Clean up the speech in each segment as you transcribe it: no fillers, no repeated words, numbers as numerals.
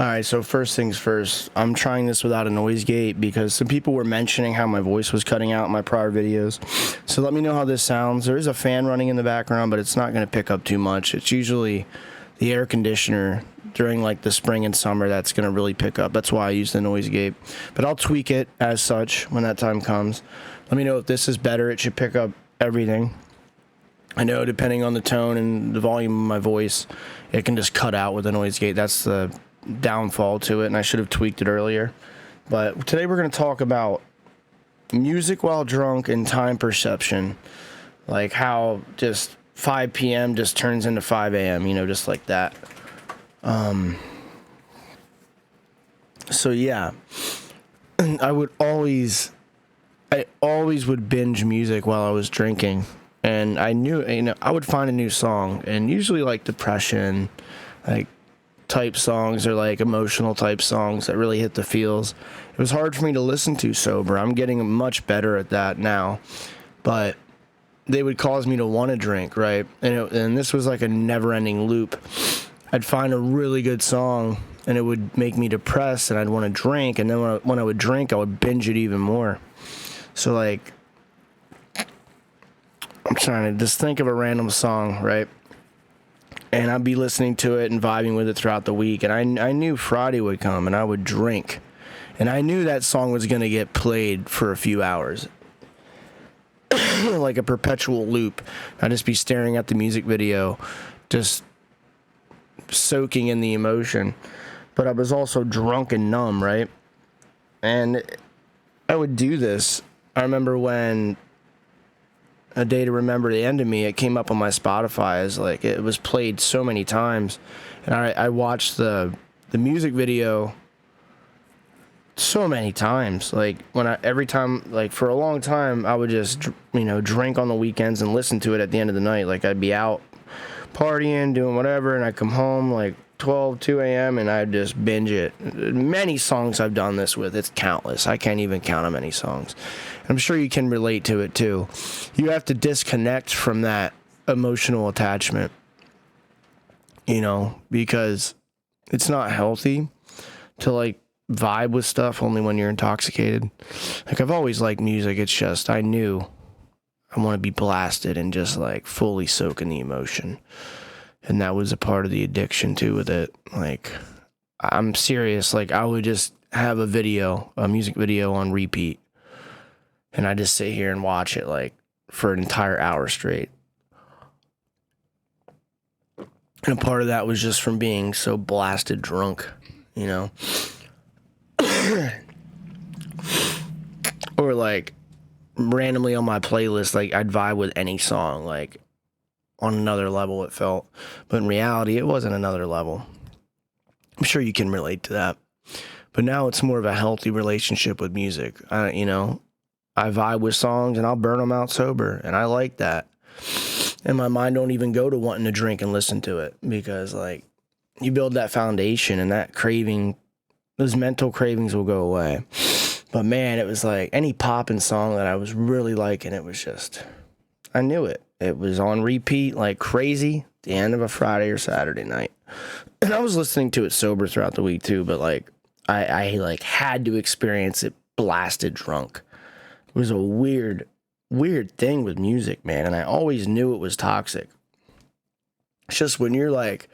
All right, so first things first, I'm trying this without a noise gate because some people were mentioning how my voice was cutting out in my prior videos. So let me know how this sounds. There is a fan running in the background, but it's not going to pick up too much. It's usually the air conditioner during like the spring and summer that's going to really pick up. That's why I use the noise gate. But I'll tweak it as such when that time comes. Let me know if this is better. It should pick up everything. I know depending on the tone and the volume of my voice, it can just cut out with the noise gate. That's the downfall to it, and I should have tweaked it earlier. But today we're going to talk about music while drunk and time perception, like how just 5 p.m. just turns into 5 a.m., just like that. So yeah, I always would binge music while I was drinking, and I knew, I would find a new song, and usually like depression, like type songs or like emotional type songs that really hit the feels. It was hard for me to listen to sober. I'm getting much better at that now, but they would cause me to want to drink, right? And this was like a never-ending loop. I'd find a really good song and it would make me depressed and I'd want to drink, and then when I would drink, I would binge it even more. So like, I'm trying to just think of a random song, right? And I'd be listening to it and vibing with it throughout the week. And I knew Friday would come and I would drink. And I knew that song was going to get played for a few hours. Like a perpetual loop. I'd just be staring at the music video, just soaking in the emotion. But I was also drunk and numb, right? And I would do this. I remember when A Day to Remember the End of Me, it came up on my Spotify as like, it was played so many times, and I watched the music video so many times. Like every time, like for a long time, I would just drink on the weekends and listen to it at the end of the night. Like I'd be out partying, doing whatever, and I'd come home like 2 a.m. and I'd just binge it. Many songs I've done this with. It's countless. I can't even count how many songs. I'm sure you can relate to it too. You have to disconnect from that emotional attachment, because it's not healthy to like vibe with stuff only when you're intoxicated. Like I've always liked music. It's just I knew I want to be blasted and just like fully soak in the emotion. And that was a part of the addiction too with it. Like, I'm serious. Like, I would just have a music video on repeat. And I just sit here and watch it like for an entire hour straight. And a part of that was just from being so blasted drunk, Or like randomly on my playlist, like I'd vibe with any song, like on another level it felt, but in reality it wasn't another level. I'm sure you can relate to that, but now it's more of a healthy relationship with music. I vibe with songs and I'll burn them out sober, and I like that, and my mind don't even go to wanting to drink and listen to it, because like you build that foundation and that craving, those mental cravings will go away. But man, it was like any poppin' song that I was really liking, it was just, I knew it. It was on repeat like crazy at the end of a Friday or Saturday night. And I was listening to it sober throughout the week too, but like I like had to experience it blasted drunk. It was a weird thing with music, man, and I always knew it was toxic. It's just when you're like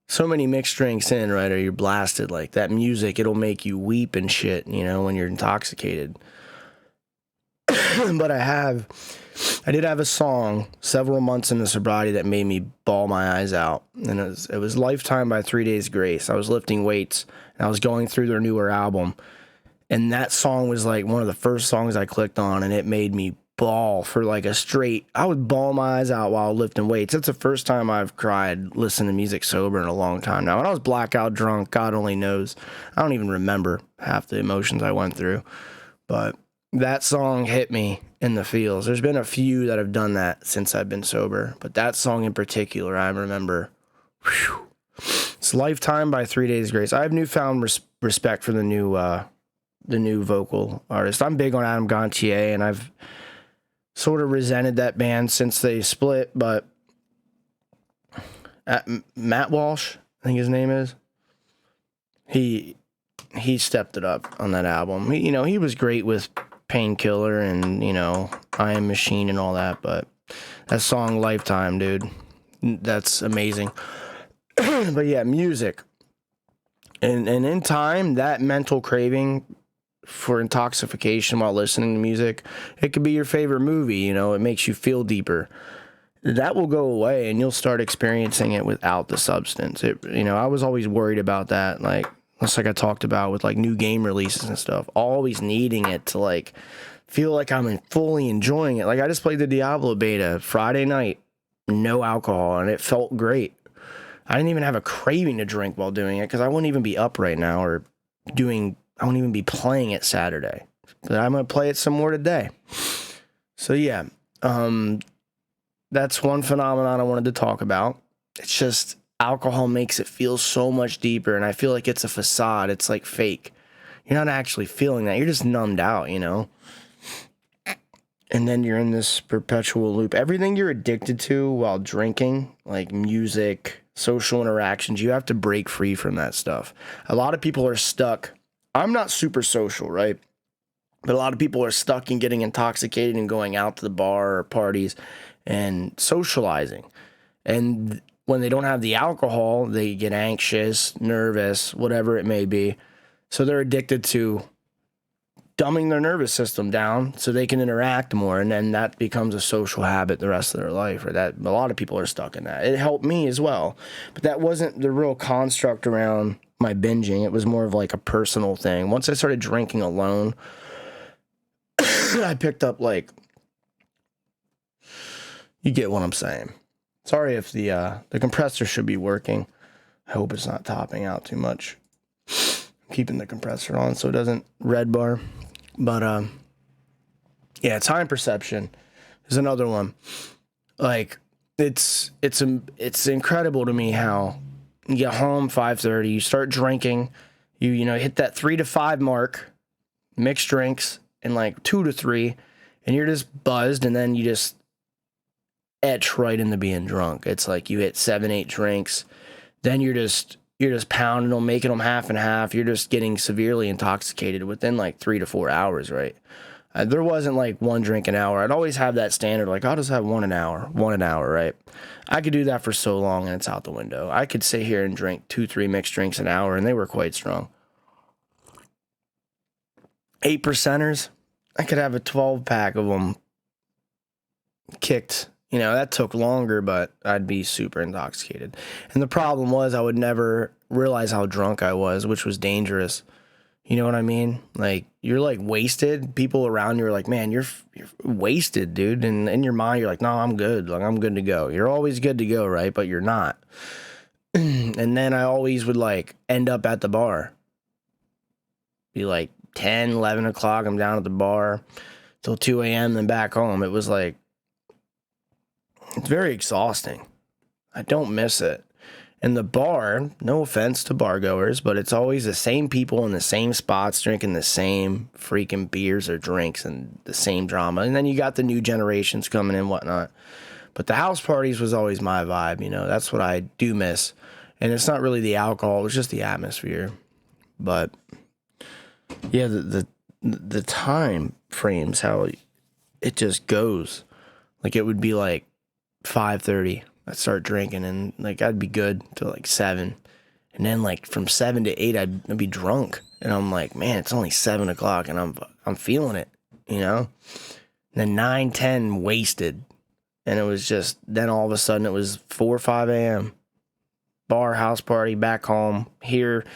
so many mixed drinks in, right, or you're blasted, like that music, it'll make you weep and shit, when you're intoxicated. But I did have a song several months into sobriety that made me bawl my eyes out, and it was Lifetime by 3 Days Grace. I was lifting weights, and I was going through their newer album, and that song was like one of the first songs I clicked on, and it made me bawl for like I would bawl my eyes out while lifting weights. It's the first time I've cried listening to music sober in a long time now. When I was blackout drunk, God only knows, I don't even remember half the emotions I went through, but that song hit me in the feels. There's been a few that have done that since I've been sober, but that song in particular, I remember. Whew. It's Lifetime by 3 Days Grace. I have newfound respect for the new vocal artist. I'm big on Adam Gontier, and I've sort of resented that band since they split, but Matt Walsh, I think his name is. he stepped it up on that album. He was great with Painkiller and, I Am Machine and all that, but that song Lifetime, dude, that's amazing. But yeah, music. And in time, that mental craving for intoxication while listening to music, it could be your favorite movie, it makes you feel deeper. That will go away and you'll start experiencing it without the substance. I was always worried about that, like, just like I talked about with like new game releases and stuff, always needing it to like feel like I'm fully enjoying it. Like I just played the Diablo beta Friday night, no alcohol, and it felt great. I didn't even have a craving to drink while doing it because I wouldn't even be up right now I wouldn't even be playing it Saturday. But I'm going to play it some more today. So yeah, that's one phenomenon I wanted to talk about. It's just alcohol makes it feel so much deeper, and I feel like it's a facade. It's like fake. You're not actually feeling that. You're just numbed out, And then you're in this perpetual loop. Everything you're addicted to while drinking, like music, social interactions, you have to break free from that stuff. A lot of people are stuck. I'm not super social, right? But a lot of people are stuck in getting intoxicated and going out to the bar or parties and socializing. And when they don't have the alcohol, they get anxious, nervous, whatever it may be. So they're addicted to dumbing their nervous system down so they can interact more, and then that becomes a social habit the rest of their life. Or that a lot of people are stuck in that. It helped me as well, but that wasn't the real construct around my binging. It was more of like a personal thing. Once I started drinking alone, I picked up like, you get what I'm saying. Sorry if the compressor should be working. I hope it's not topping out too much. I'm keeping the compressor on so it doesn't red bar. But yeah, time perception is another one. Like it's incredible to me how you get home 5:30, you start drinking, you hit that 3 to 5 mark, mixed drinks, and like 2 to 3, and you're just buzzed, and then you just etch right into being drunk. It's like you hit 7, 8 drinks, then you're just pounding them, making them half and half. You're just getting severely intoxicated within like 3 to 4 hours, right? There wasn't like one drink an hour. I'd always have that standard, like I'll just have one an hour, right? I could do that for so long and it's out the window. I could sit here and drink 2, 3 mixed drinks an hour, and they were quite strong. 8%ers, I could have a 12-pack of them kicked. That took longer, but I'd be super intoxicated. And the problem was I would never realize how drunk I was, which was dangerous. You know what I mean? Like, you're like wasted. People around you are like, man, you're wasted, dude. And in your mind, you're like, no, I'm good. Like, I'm good to go. You're always good to go, right? But you're not. And then I always would like end up at the bar. Be like 10, 11 o'clock. I'm down at the bar till 2 a.m. then back home. It was like, it's very exhausting. I don't miss it. And the bar, no offense to bar goers, but it's always the same people in the same spots drinking the same freaking beers or drinks and the same drama. And then you got the new generations coming in and whatnot. But the house parties was always my vibe, That's what I do miss. And it's not really the alcohol, it's just the atmosphere. But yeah, the time frames, how it just goes. Like it would be like 5:30, I'd start drinking, and like I'd be good till like 7, and then like from 7 to 8 I'd be drunk, and I'm like, man, it's only 7 o'clock and I'm feeling it, And then 9, 10 wasted, and it was just, then all of a sudden it was 4 or 5 a.m. bar, house party, back home, here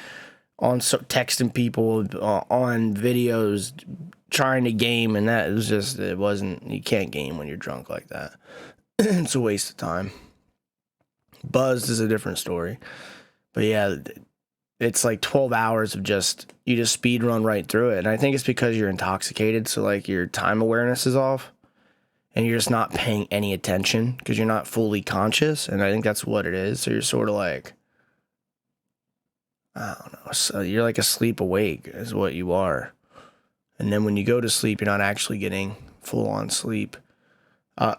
on texting people on videos, trying to game, and that it wasn't, you can't game when you're drunk like that. It's a waste of time. Buzzed is a different story. But yeah, it's like 12 hours of you just speed run right through it. And I think it's because you're intoxicated, so like your time awareness is off and you're just not paying any attention because you're not fully conscious. And I think that's what it is. So you're sort of like, I don't know, so you're like asleep awake is what you are. And then when you go to sleep, you're not actually getting full on sleep.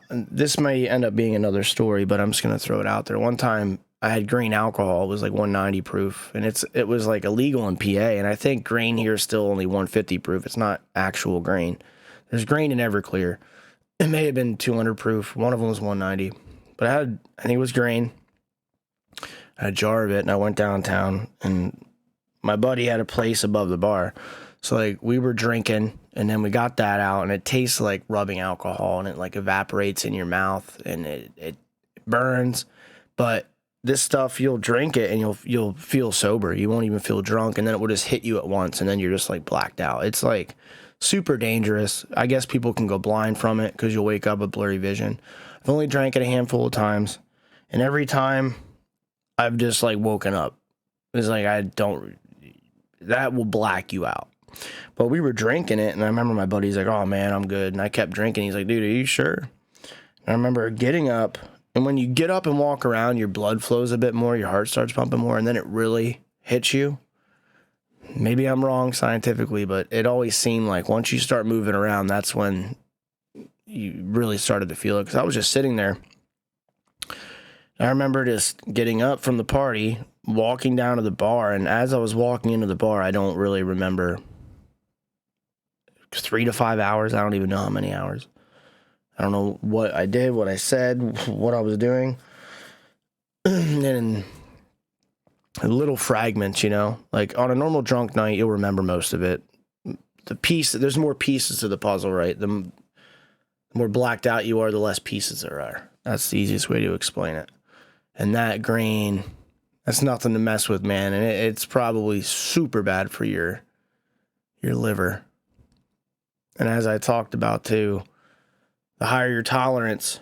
This may end up being another story, but I'm just going to throw it out there. One time I had grain alcohol. It was like 190 proof, and it was like illegal in PA. And I think grain here is still only 150 proof. It's not actual grain. There's grain in Everclear. It may have been 200 proof. One of them was 190, but I think it was grain. I had a jar of it, and I went downtown, and my buddy had a place above the bar. So like we were drinking, and then we got that out, and it tastes like rubbing alcohol, and it like evaporates in your mouth, and it burns. But this stuff, you'll drink it and you'll feel sober. You won't even feel drunk, and then it will just hit you at once, and then you're just like blacked out. It's like super dangerous. I guess people can go blind from it because you'll wake up with blurry vision. I've only drank it a handful of times, and every time I've just like woken up. It's like that will black you out. But we were drinking it, and I remember my buddy's like, "Oh man, I'm good." And I kept drinking. He's like, "Dude, are you sure?" And I remember getting up, and when you get up and walk around, your blood flows a bit more, your heart starts pumping more, and then it really hits you. Maybe I'm wrong scientifically, but it always seemed like once you start moving around, that's when you really started to feel it. Because I was just sitting there. I remember just getting up from the party, walking down to the bar, and as I was walking into the bar, I don't really remember 3 to 5 hours. I don't even know how many hours. I don't know what I did, what I said, what I was doing. And little fragments, you know, like on a normal drunk night, you'll remember most of it. There's more pieces to the puzzle, right? The more blacked out you are, the less pieces there are. That's the easiest way to explain it. And that grain, that's nothing to mess with, man. And it's probably super bad for your liver. And as I talked about too, the higher your tolerance,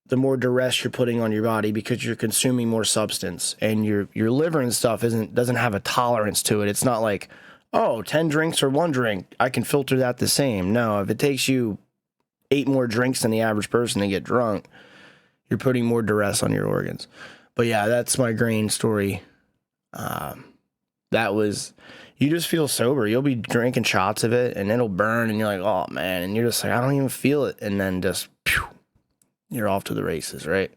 the more duress you're putting on your body because you're consuming more substance, and your liver and stuff doesn't have a tolerance to it. It's not like, oh, 10 drinks or 1 drink, I can filter that the same. No, if it takes you 8 more drinks than the average person to get drunk, you're putting more duress on your organs. But yeah, that's my grain story. You just feel sober. You'll be drinking shots of it, and it'll burn, and you're like, oh man, and you're just like, I don't even feel it, and then just you're off to the races, right?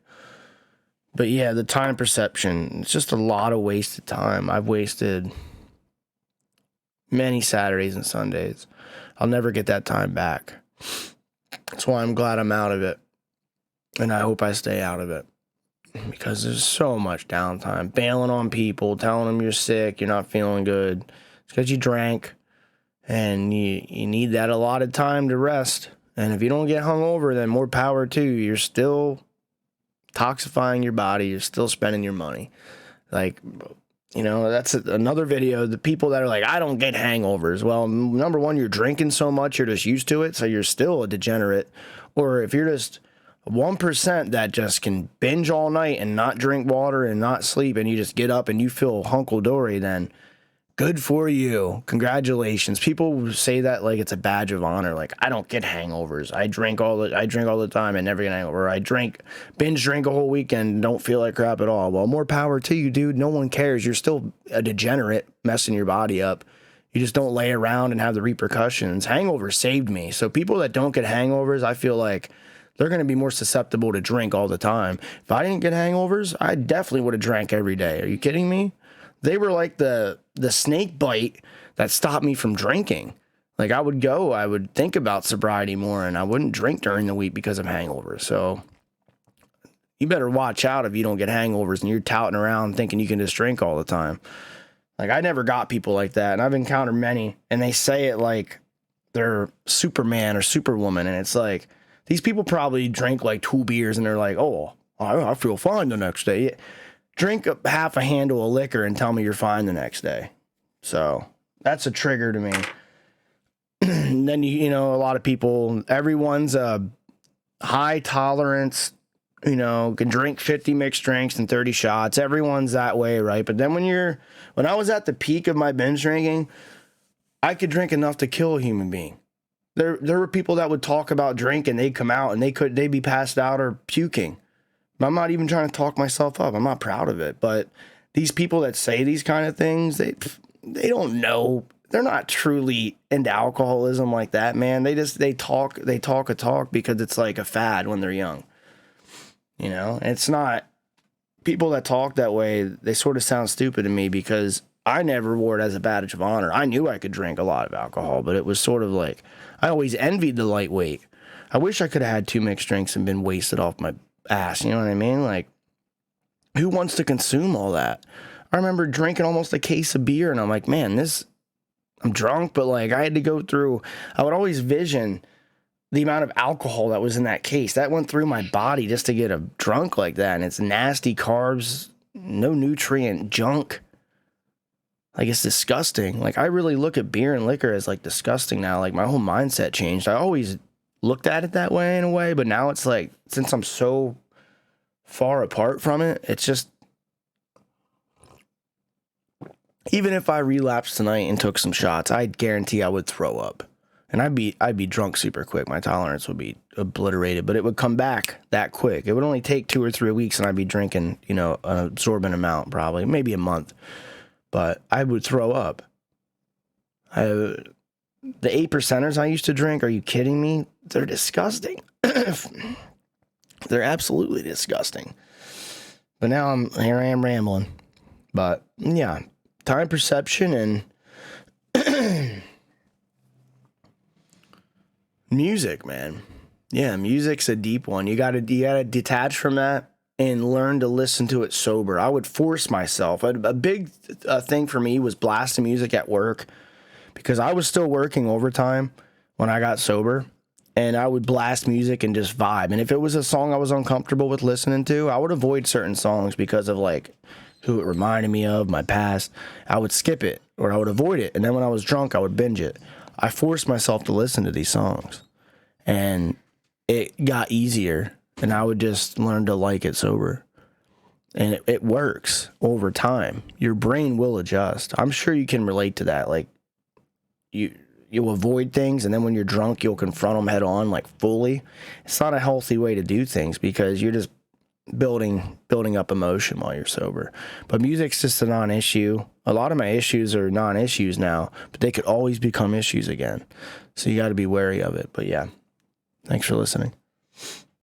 But yeah, the time perception, it's just a lot of wasted time. I've wasted many Saturdays and Sundays. I'll never get that time back. That's why I'm glad I'm out of it, and I hope I stay out of it, because there's so much downtime, bailing on people, telling them you're sick, you're not feeling good. It's because you drank, and you need that allotted time to rest. And if you don't get hungover, then more power to you. You're still toxifying your body. You're still spending your money. Like, you know, that's another video. The people that are like, I don't get hangovers. Well, number one, you're drinking so much, you're just used to it. So you're still a degenerate. Or if you're just 1% that just can binge all night and not drink water and not sleep, and you just get up and you feel hunko-dory, then good for you. Congratulations. People say that like it's a badge of honor. Like, I don't get hangovers. I drink all the time and never get hangover. I binge drink a whole weekend and don't feel like crap at all. Well, more power to you, dude. No one cares. You're still a degenerate messing your body up. You just don't lay around and have the repercussions. Hangovers saved me. So people that don't get hangovers, I feel like they're going to be more susceptible to drink all the time. If I didn't get hangovers, I definitely would have drank every day. Are you kidding me? They were like the snake bite that stopped me from drinking. Like, I would think about sobriety more, and I wouldn't drink during the week because of hangovers. So you better watch out if you don't get hangovers and you're touting around thinking you can just drink all the time. Like, I never got people like that, and I've encountered many, and they say it like they're Superman or Superwoman, and it's like, these people probably drink like 2 beers, and they're like, oh, I feel fine the next day. Drink half a handle of liquor and tell me you're fine the next day. So that's a trigger to me. And then, you know, a lot of people, everyone's a high tolerance, you know, can drink 50 mixed drinks and 30 shots. Everyone's that way, right? But then when I was at the peak of my binge drinking, I could drink enough to kill a human being. There were people that would talk about drinking, they'd come out and they'd be passed out or puking. I'm not even trying to talk myself up. I'm not proud of it. But these people that say these kind of things, they don't know. They're not truly into alcoholism like that, man. They talk a talk because it's like a fad when they're young. You know, and it's not people that talk that way, they sort of sound stupid to me because I never wore it as a badge of honor. I knew I could drink a lot of alcohol, but it was sort of like I always envied the lightweight. I wish I could have had 2 mixed drinks and been wasted off my ass. You know what I mean? Like, who wants to consume all that? I remember drinking almost a case of beer, and I'm like, man, I'm drunk, but like I had to go through. I would always vision the amount of alcohol that was in that case. That went through my body just to get a drunk like that. And it's nasty carbs, no nutrient junk. Like, it's disgusting. Like, I really look at beer and liquor as like disgusting now. Like, my whole mindset changed. I always looked at it that way in a way, but now it's like, since I'm so far apart from it, it's just, even if I relapsed tonight and took some shots, I guarantee I would throw up. And I'd be drunk super quick. My tolerance would be obliterated, but it would come back that quick. It would only take 2 or 3 weeks, and I'd be drinking, an absorbent amount, probably maybe a month. But I would throw up. The 8%ers I used to drink, are you kidding me? They're disgusting. They're absolutely disgusting. But now here I am rambling. But yeah, time perception and music, man. Yeah, music's a deep one. You gotta detach from that and learn to listen to it sober. I would force myself. A big thing for me was blasting music at work because I was still working overtime when I got sober, and I would blast music and just vibe. And if it was a song I was uncomfortable with listening to, I would avoid certain songs because of like who it reminded me of, my past. I would skip it or I would avoid it. And then when I was drunk, I would binge it. I forced myself to listen to these songs, and it got easier, and I would just learn to like it sober. And it works over time. Your brain will adjust. I'm sure you can relate to that. Like, you'll avoid things, and then when you're drunk, you'll confront them head on, like fully. It's not a healthy way to do things because you're just building up emotion while you're sober. But music's just a non-issue. A lot of my issues are non-issues now, but they could always become issues again. So you got to be wary of it. But yeah, thanks for listening.